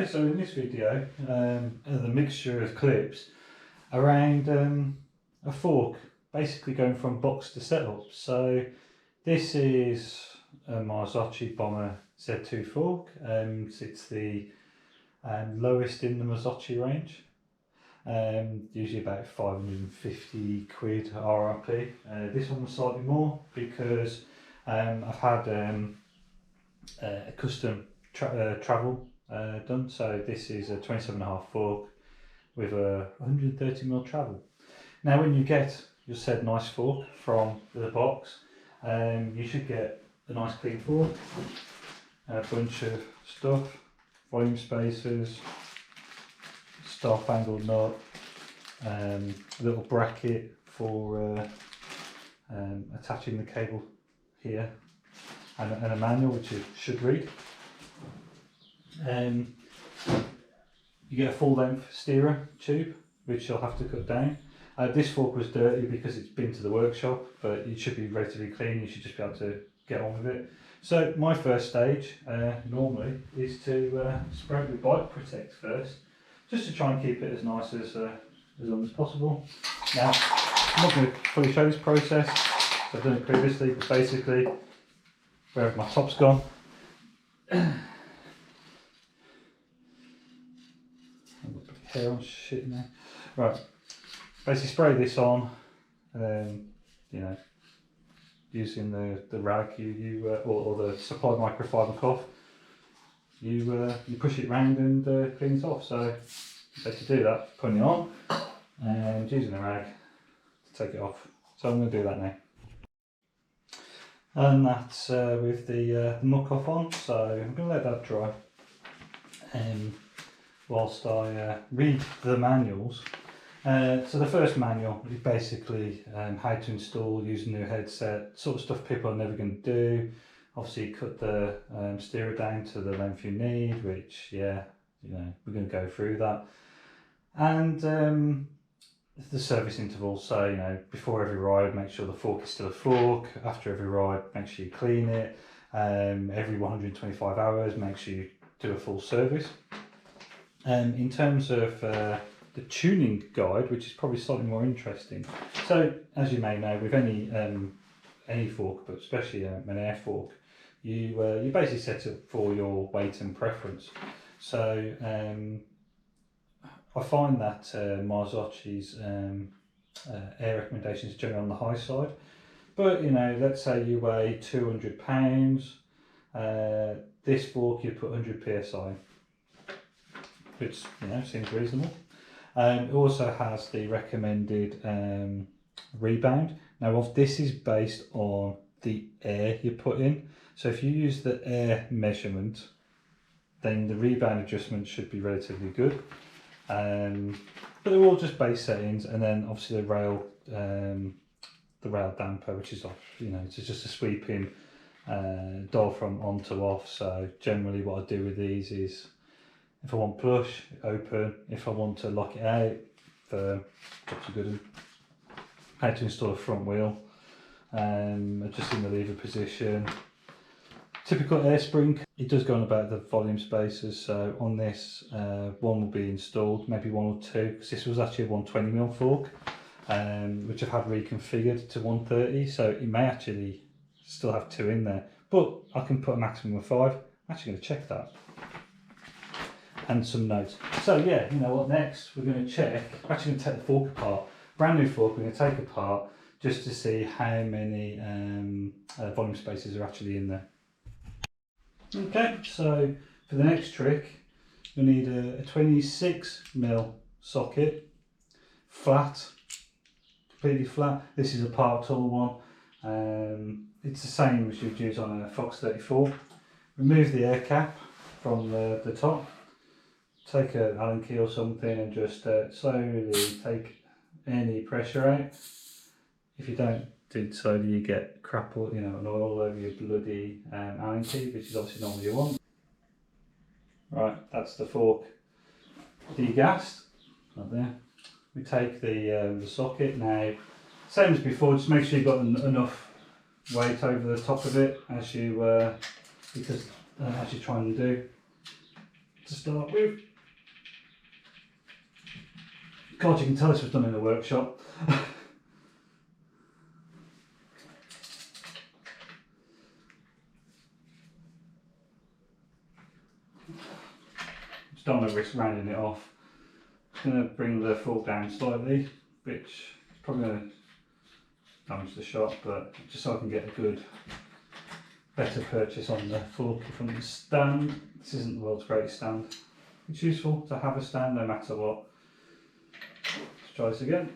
Okay, so in this video, the mixture of clips around a fork, basically going from box to setup. So this is a Marzocchi Bomber Z2 fork. It's the lowest in the Marzocchi range. Usually about 550 quid RRP. This one was slightly more because I've had a custom travel done. So this is a 27.5 fork with a 130mm travel. Now when you get your said nice fork from the box, you should get a nice clean fork and a bunch of stuff, volume spacers, stop angled nut, a little bracket for attaching the cable here, and a manual which you should read. You get a full length steerer tube which you'll have to cut down. This fork was dirty because it's been to the workshop, but it should be relatively clean. You should just be able to get on with it. So my first stage normally is to spray it with bike protect first, just to try and keep it as nice as long as possible. Now I'm not going to fully show this process, so I've done it previously, but basically where my top's gone, hair on shit in there. Right, basically spray this on, you know, using the rag or the supplied microfiber cloth. You push it round and clean it off. So basically do that, putting it on and using the rag to take it off. So I'm going to do that now. And that's with the muck off on, so I'm going to let that dry. Whilst I read the manuals. So the first manual is basically how to install, use a new headset, sort of stuff people are never going to do. Obviously cut the steerer down to the length you need, which, yeah, you know, we're going to go through that. And the service interval, so, you know, before every ride make sure the fork is still a fork, after every ride make sure you clean it, every 125 hours make sure you do a full service. In terms of the tuning guide, which is probably slightly more interesting. So as you may know, with any fork, but especially an air fork, you basically set it for your weight and preference. So I find that Marzocchi's air recommendations are generally on the high side, but you know, let's say you weigh 200 pounds, this fork you put 100 psi, which, you know, seems reasonable. It also has the recommended rebound. Now this is based on the air you put in, so if you use the air measurement, then the rebound adjustment should be relatively good. But they're all just base settings, and then obviously the rail damper, which is off, you know, it's just a sweeping dial from on to off. So generally what I do with these is, if I want plush, open. If I want to lock it out, drops a good one. How to install a front wheel, adjusting the lever position. Typical air spring, it does go on about the volume spacers. So on this, one will be installed, maybe one or two, because this was actually a 120mm fork, which I've had reconfigured to 130, so it may actually still have two in there, but I can put a maximum of 5. I'm actually going to check that. And some notes. So yeah, you know what, next we're going to check, we're actually going to take the fork apart, brand new fork we're going to take apart, just to see how many volume spacers are actually in there. Okay, so for the next trick we need a 26mm socket, flat, completely flat. This is a Park Tool one. It's the same as you'd use on a Fox 34. Remove the air cap from the top. Take an Allen key or something and just slowly take any pressure out. If you don't do it slowly, you get crap, you know, and oil all over your bloody Allen key, which is obviously not what you want. Right, that's the fork degassed, right there. We take the socket now. Same as before, just make sure you've got enough weight over the top of it as you because as you're trying to do. to start with. God, you can tell this was done in a workshop. Just don't want to risk rounding it off. Just going to bring the fork down slightly, which is probably going to damage the shot, but just so I can get a good, better purchase on the fork from the stand. This isn't the world's greatest stand. It's useful to have a stand no matter what. Let's try this again.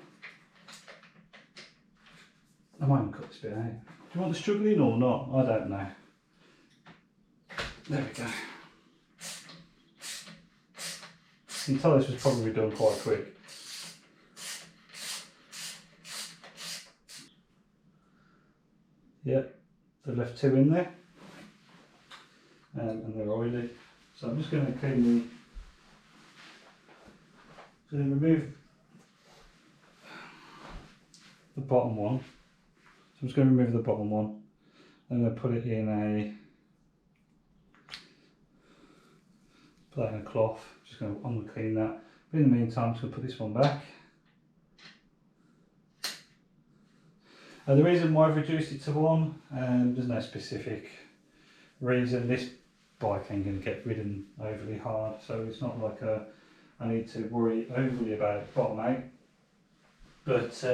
I might even cut this bit out. Do you want the struggling or not? I don't know. There we go. You can tell this was probably done quite quick. Yeah, they've left 2 in there, and they're oily. So I'm just going to clean remove the bottom one. So I'm just going to remove the bottom one. I'm going to put that in a cloth. I'm going to clean that. But in the meantime, I'm just going to put this one back. The reason why I've reduced it to 1, there's no specific reason. This bike ain't going to get ridden overly hard, so it's not like I need to worry overly about bottom out. But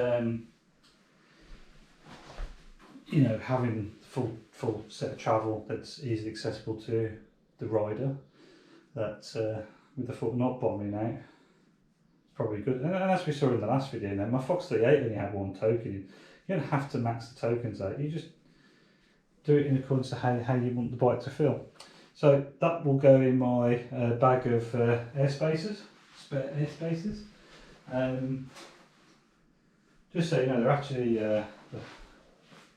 you know, having full set of travel that's easily accessible to the rider, that with the foot not bottoming out, it's probably good. And as we saw in the last video, now my Fox 38 only had 1 token in. You don't have to max the tokens out, you just do it in accordance to how you want the bike to feel. So that will go in my bag of air spacers, spare air spacers. Just so you know, they're actually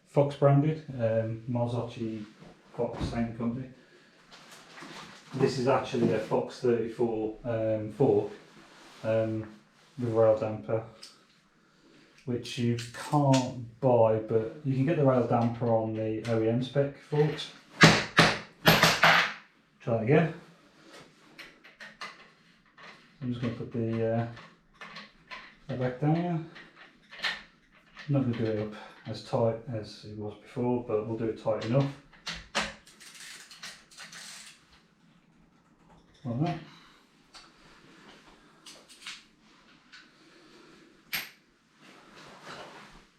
Fox branded, Marzocchi Fox, same company. This is actually a Fox 34 fork with rail damper, which you can't buy, but you can get the rail damper on the OEM spec forks. Try that again. I'm just going to put the that back down. I'm not going to do it up as tight as it was before, but we'll do it tight enough. Like that.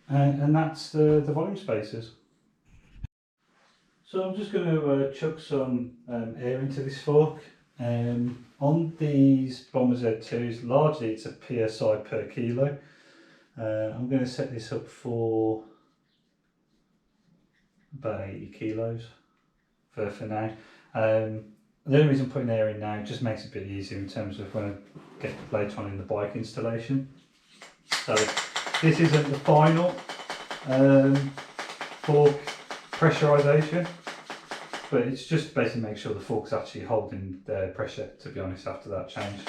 And that's the volume spacers. So I'm just going to chuck some air into this fork. On these Bomber Z2s, largely it's a PSI per kilo. I'm going to set this up for about 80 kilos for now. The only reason I'm putting air in now just makes it a bit easier in terms of when I get later on in the bike installation. So this isn't the final fork pressurisation, but it's just basically make sure the fork's actually holding the pressure, to be honest, after that change.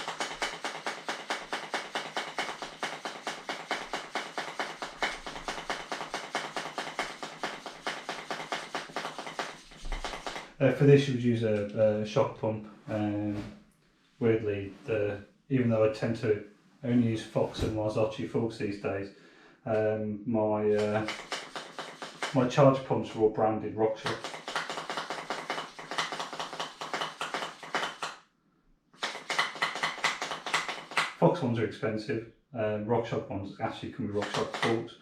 For this you would use a shock pump. Weirdly, even though I tend to only use Fox and Marzocchi forks these days, my charge pumps are all branded RockShox. Fox ones are expensive. RockShox ones actually come with RockShox forks.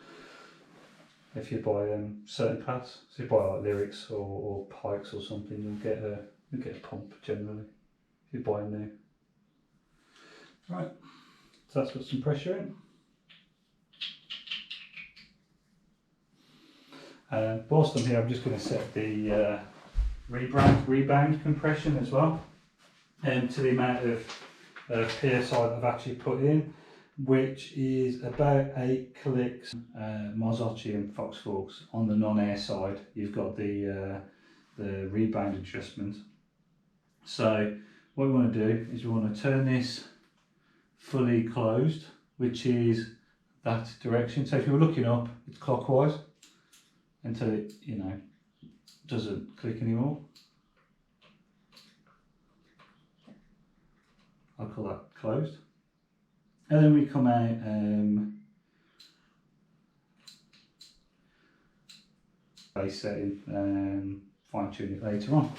If you buy certain class, so you buy like Lyrics or Pikes or something, you'll get a pump generally if you buy new. Right, so that's got some pressure in. Whilst I'm here, I'm just going to set the rebound compression as well, to the amount of PSI that I've actually put in, which is about 8 clicks. Marzocchi and Fox forks. On the non-air side, you've got the rebound adjustment. So what we want to do is we want to turn this fully closed, which is that direction. So if you're looking up, it's clockwise until it, you know, doesn't click anymore. I'll call that closed. And then we come out base setting and fine tune it later on.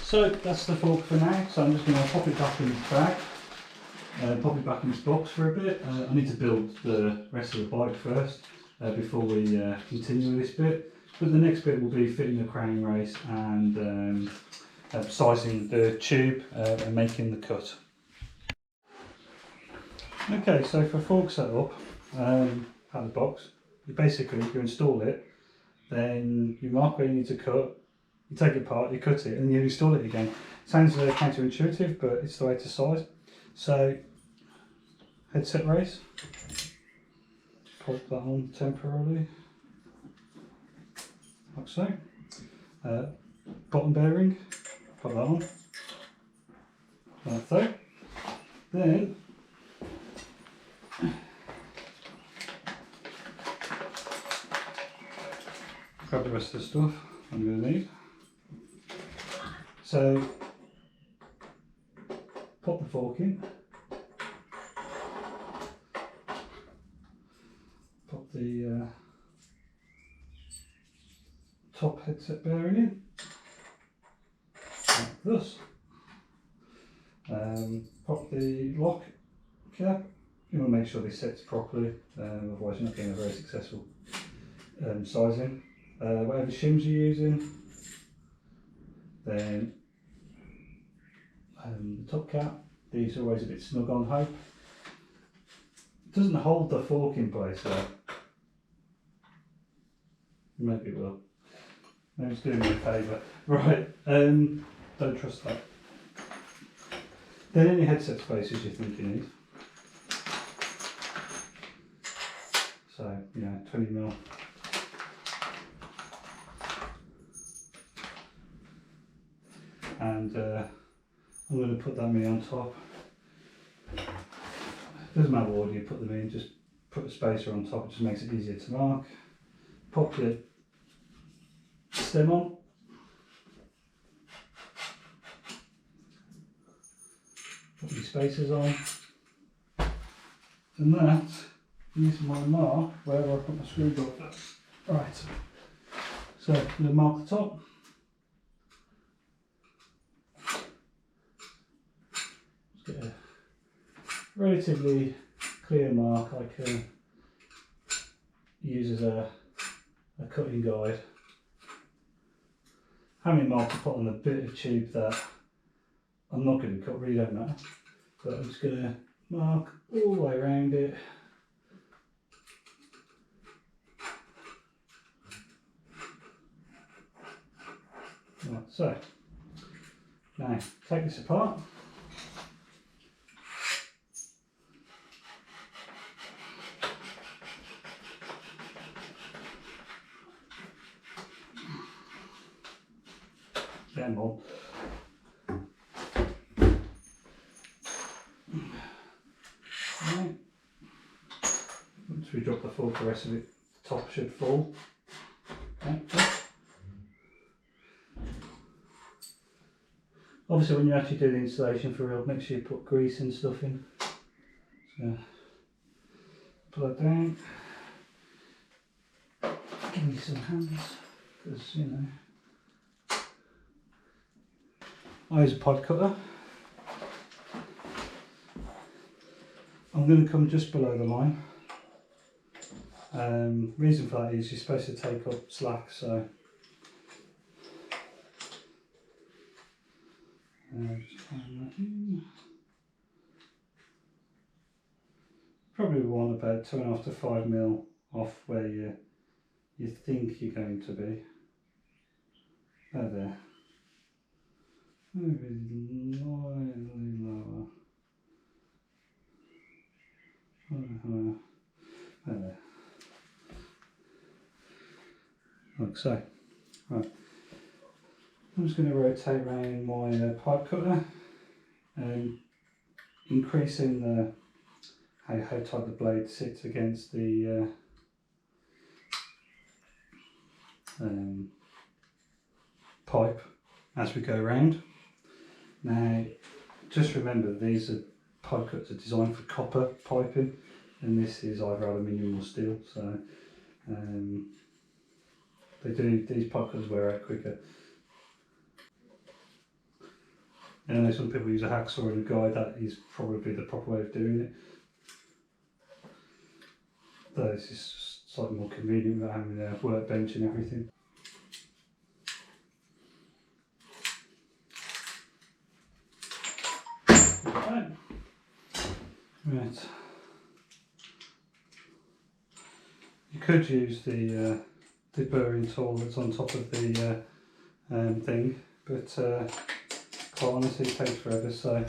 So that's the fork for now. So I'm just going to pop it back in this bag, pop it back in this box for a bit. I need to build the rest of the bike first before we continue with this bit. But the next bit will be fitting the crane race and sizing the tube and making the cut. Okay, so for fork setup out of the box, you install it, then you mark where you need to cut, you take it apart, you cut it, and you install it again. Sounds counterintuitive, but it's the way to size. So, headset race, pop that on temporarily, like so. Bottom bearing, put that on, like so. Then, grab the rest of the stuff I'm going to need. So, pop the fork in, pop the top headset bearing in, like this. Pop the lock cap. You want to make sure this sets properly, otherwise you're not getting a very successful sizing. Whatever shims you're using, then the top cap, these are always a bit snug on hope. It doesn't hold the fork in place though. Maybe it will. Maybe it's doing me a favour. Right, don't trust that. Then any headset spaces you think you need. So, 20mm. And I'm going to put that mini on top. Doesn't matter what order you put them in, just put a spacer on top, it just makes it easier to mark. Pop your stem on. Put your spacers on. And that is my mark where I put my screwdriver. Right, so I'm going to mark the top. Just get a relatively clear mark I can use as a cutting guide. How many marks I put on the bit of tube that I'm not going to cut really don't matter, but I'm just going to mark all the way around it. Right, so now take this apart. Get on. Right. Once we drop the fork, the rest of it, the top should fall. Okay. Obviously, when you actually do the installation for real, make sure you put grease and stuff in. So, put that down. Give me some hands, because I use a pod cutter. I'm going to come just below the line. Reason for that is you're supposed to take up slack, so just find that in. Probably want about 2.5 to 5mm off where you think you're going to be. There. Maybe slightly lower. There. Like so. Right. I'm just going to rotate around my pipe cutter and increasing the how tight the blade sits against the pipe as we go around. Now, just remember these are pipe cuts are designed for copper piping, and this is either aluminium or steel. So these pipe cutters wear out quicker. And I know some people use a hacksaw and a guide. That is probably the proper way of doing it. Though this is slightly more convenient without having a workbench and everything. Right. You could use the burring tool that's on top of the thing, but quite honestly it takes forever, so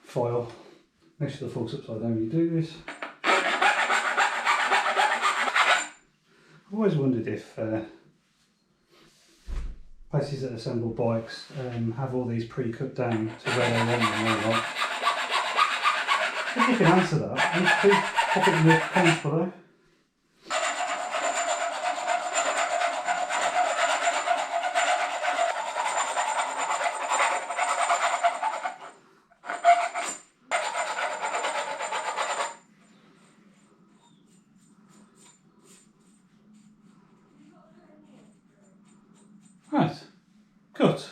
file. Make sure the fork's upside down when you do this. I've always wondered if places that assemble bikes have all these pre-cut down to where they want them or not. If you can answer that, then please pop it in the comments below. Right, cut.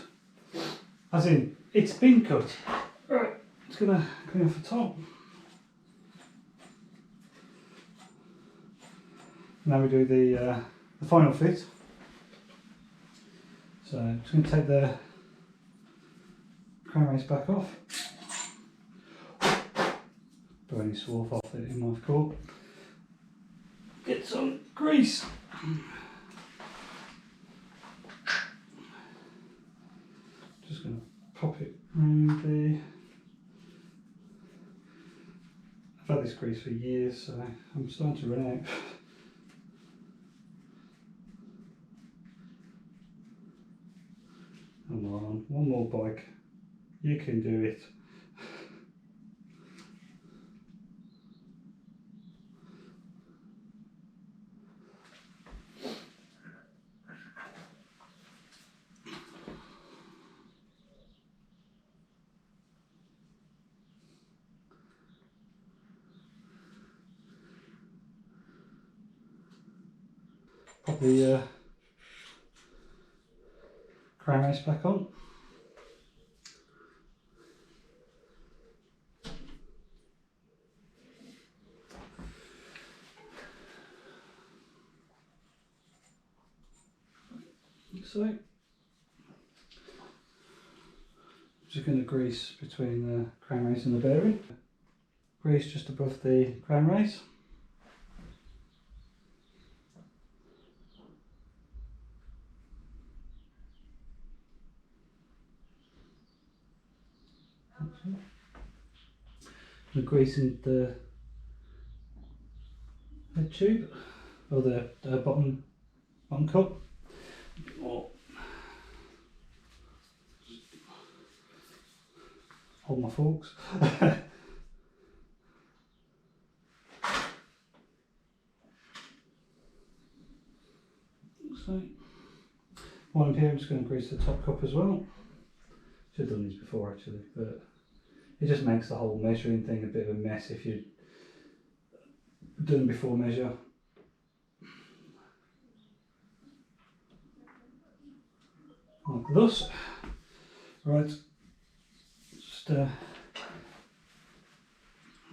As in, it's been cut. Right, it's gonna clean off the top. Now we do the final fit. So I'm just going to take the crown race back off. Blow any swarf off it in my caught. Get some grease. Just going to pop it around the... I've had this grease for years, so I'm starting to run out. Come on, one more bike. You can do it. Pop the crown race back on. So, just going to grease between the crown race and the bearing. Grease just above the crown race. I'm greasing the head tube, or the bottom cup. Hold my forks. So, while I'm here, I'm just going to grease the top cup as well. Should have done these before actually, but it just makes the whole measuring thing a bit of a mess if you've done before measure. Like thus. Right, just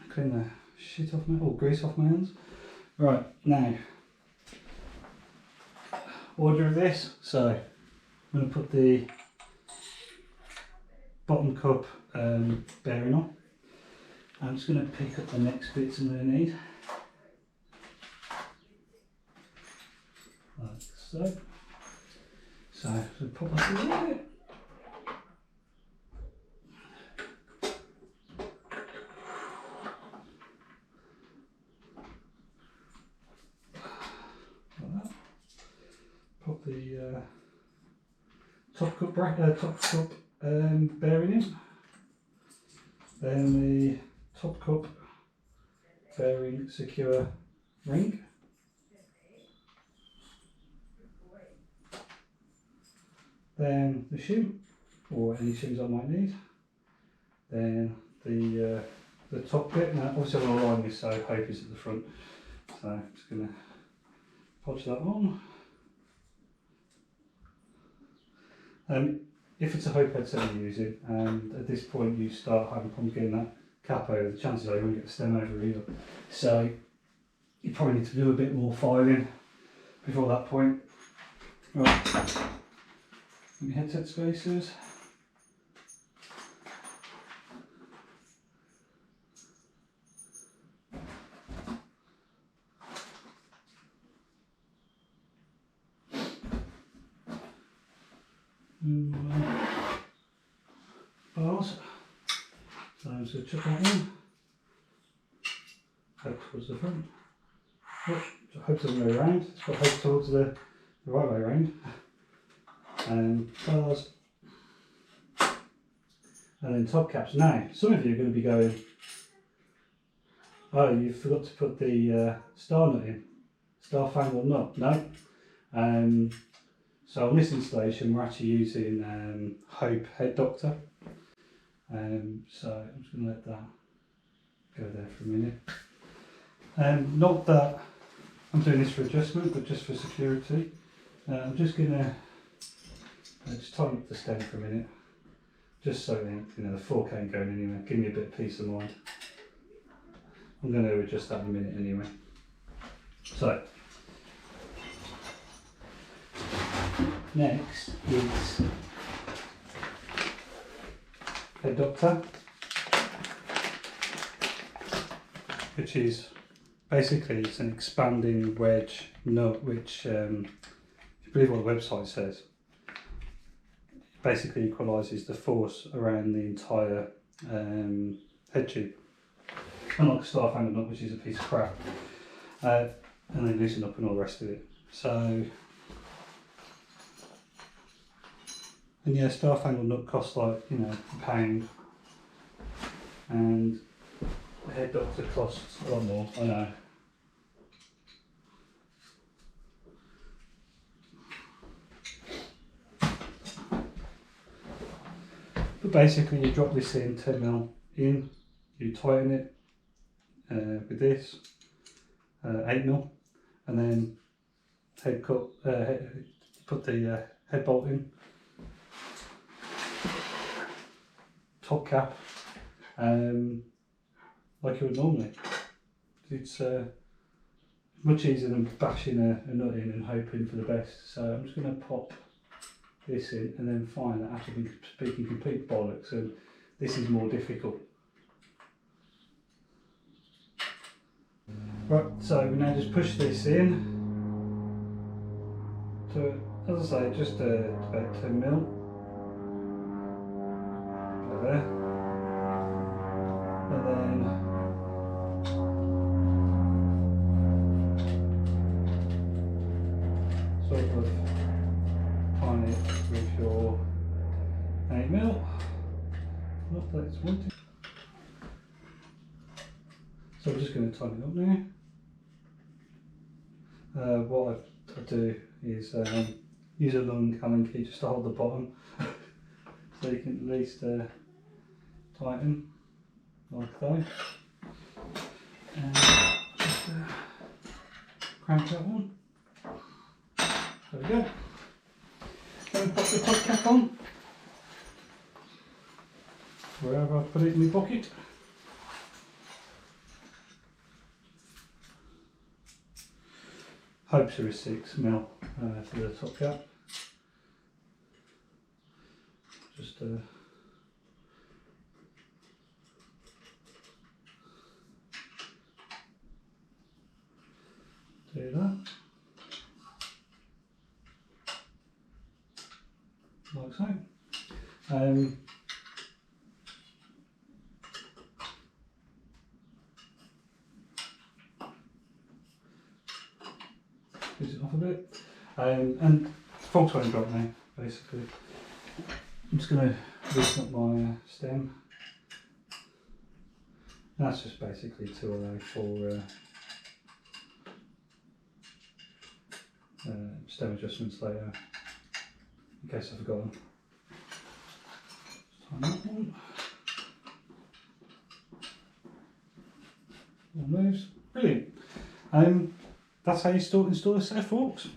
clean the shit off my, or grease off my hands. Right, now, order of this. So, I'm going to put the bottom cup bearing on. I'm just going to pick up the next bits I'm going to need. Like so. So pop that in there. Like that. Pop the top cup bearing in. Then the top cup bearing secure ring. Then the shim. or any shoes I might need. Then the top bit, now obviously I'm going to line this so hope is at the front, so I'm just going to podge that on. If it's a hope headset you're using and at this point you start having problems getting that cap over, the chances are you won't get the stem over either. So you probably need to do a bit more filing before that point. Right, your headset spacers. Bars. So I'm just going to chuck that in. Hope towards the front. Oh, hope the other way around. It's got hope towards the right way around. And bars. And then top caps. Now, some of you are going to be going, oh, you forgot to put the star nut in. Star fangled nut. No. So on this installation we're actually using Hope Head Doctor. So I'm just going to let that go there for a minute. Not that I'm doing this for adjustment, but just for security. I'm just going to just tighten up the stem for a minute, just so the fork ain't going anywhere. Give me a bit of peace of mind. I'm going to adjust that in a minute anyway. So next is Head Doctor, which is basically it's an expanding wedge nut, which if you believe what the website says, basically equalises the force around the entire head tube. Unlike the star fangled nut, which is a piece of crap, and then loosen up and all the rest of it. So, and yeah, star fangled nut costs like £1, and the Head Doctor costs a lot more. I know. But basically, you drop this in 10mm in, you tighten it with this 8mm, and then put the head bolt in, top cap, like you would normally. It's much easier than bashing a nut in and hoping for the best. So I'm just going to pop this in and then find that after speaking complete bollocks, and this is more difficult. Right, so we now just push this in to, as I say, just about 10mm. Go there. And then sort of time it with your 8mm. Not that it's wanting. So we're just going to tighten it up now. What I do is use a long Allen key just to hold the bottom, so you can at least tighten like that. And just crank that one. There we go. Then pop the top cap on, wherever I put it in my pocket. Hopes are a 6mm for the top cap. Just do that, like so. Squeeze it off a bit, and forks won't drop now. Basically, I'm just going to loosen up my stem. And that's just basically to allow for stem adjustments later, in case I've forgotten. Tighten that one. All moves. Brilliant. That's how you install a set of forks.